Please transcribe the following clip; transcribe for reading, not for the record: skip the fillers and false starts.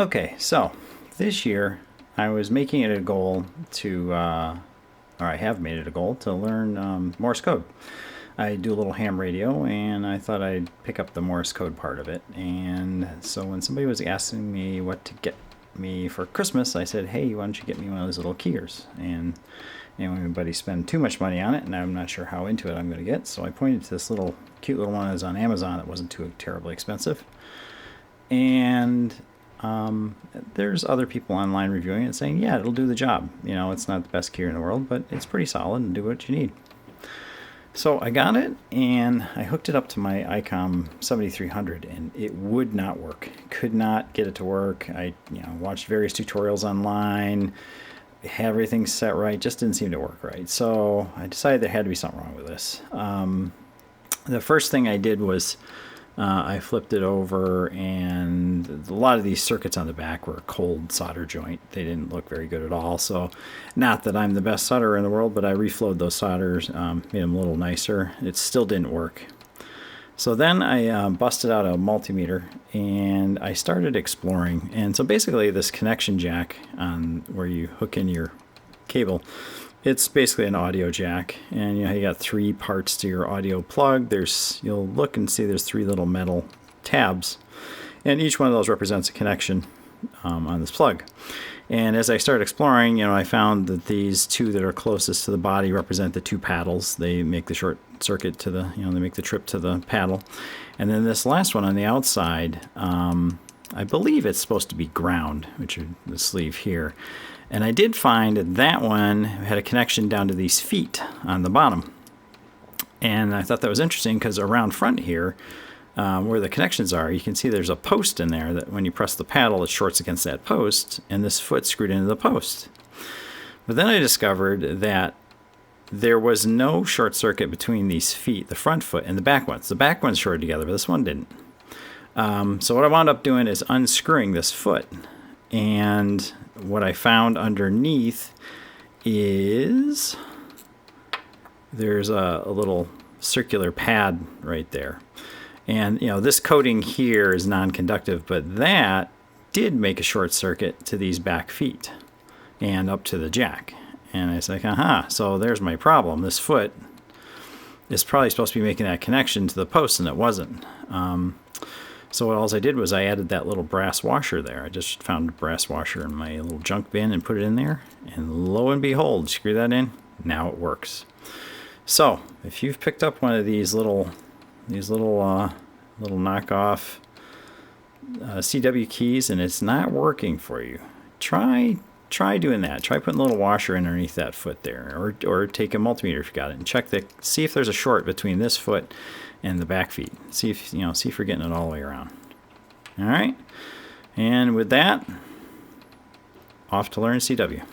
Okay, so this year I was making it a goal to, or I have made it a goal to learn Morse code. I do a little ham radio, and I thought I'd pick up the Morse code part of it. And so when somebody was asking me what to get me for Christmas, I said, "Hey, why don't you get me one of those little keyers?" And anybody spend too much money on it, and I'm not sure how into it I'm going to get. So I pointed to this little cute little one that was on Amazon that wasn't too terribly expensive. And there's other people online reviewing it saying, yeah, it'll do the job. It's not the best keyer in the world, but it's pretty solid and do what you need. So I got it, and I hooked it up to my ICOM 7300, and it would not work. Could not get it to work. I watched various tutorials online, had everything set right, just didn't seem to work right. So I decided there had to be something wrong with this. The first thing I did was I flipped it over, and a lot of these circuits on the back were a cold solder joint. They didn't look very good at all. So, not that I'm the best solderer in the world, but I reflowed those solders, made them a little nicer. It still didn't work. So then I busted out a multimeter, and I started exploring. And so basically this connection jack on where you hook in your cable, it's basically an audio jack, and you got three parts to your audio plug. You'll look and see there's three little metal tabs, and each one of those represents a connection on this plug. And as I started exploring, I found that these two that are closest to the body represent the two paddles. They make the short circuit to the, they make the trip to the paddle. And then this last one on the outside, I believe it's supposed to be ground, which is the sleeve here. And I did find that one had a connection down to these feet on the bottom. And I thought that was interesting because around front here, where the connections are, you can see there's a post in there that when you press the paddle, it shorts against that post, and this foot's screwed into the post. But then I discovered that there was no short circuit between these feet, the front foot and the back ones. The back one's shorted together, but this one didn't. So what I wound up doing is unscrewing this foot, and what I found underneath is there's a little circular pad right there. And, this coating here is non-conductive, but that did make a short circuit to these back feet and up to the jack. And I was like, aha, so there's my problem. This foot is probably supposed to be making that connection to the post, and it wasn't. So what else I did was I added that little brass washer there. I just found a brass washer in my little junk bin and put it in there. And lo and behold, screw that in. Now it works. So if you've picked up one of these little knockoff CW keys and it's not working for you, try doing that. Try putting a little washer underneath that foot there, or take a multimeter if you got it and see if there's a short between this foot and the back feet. See if you're getting it all the way around. All right, and with that, off to learn CW.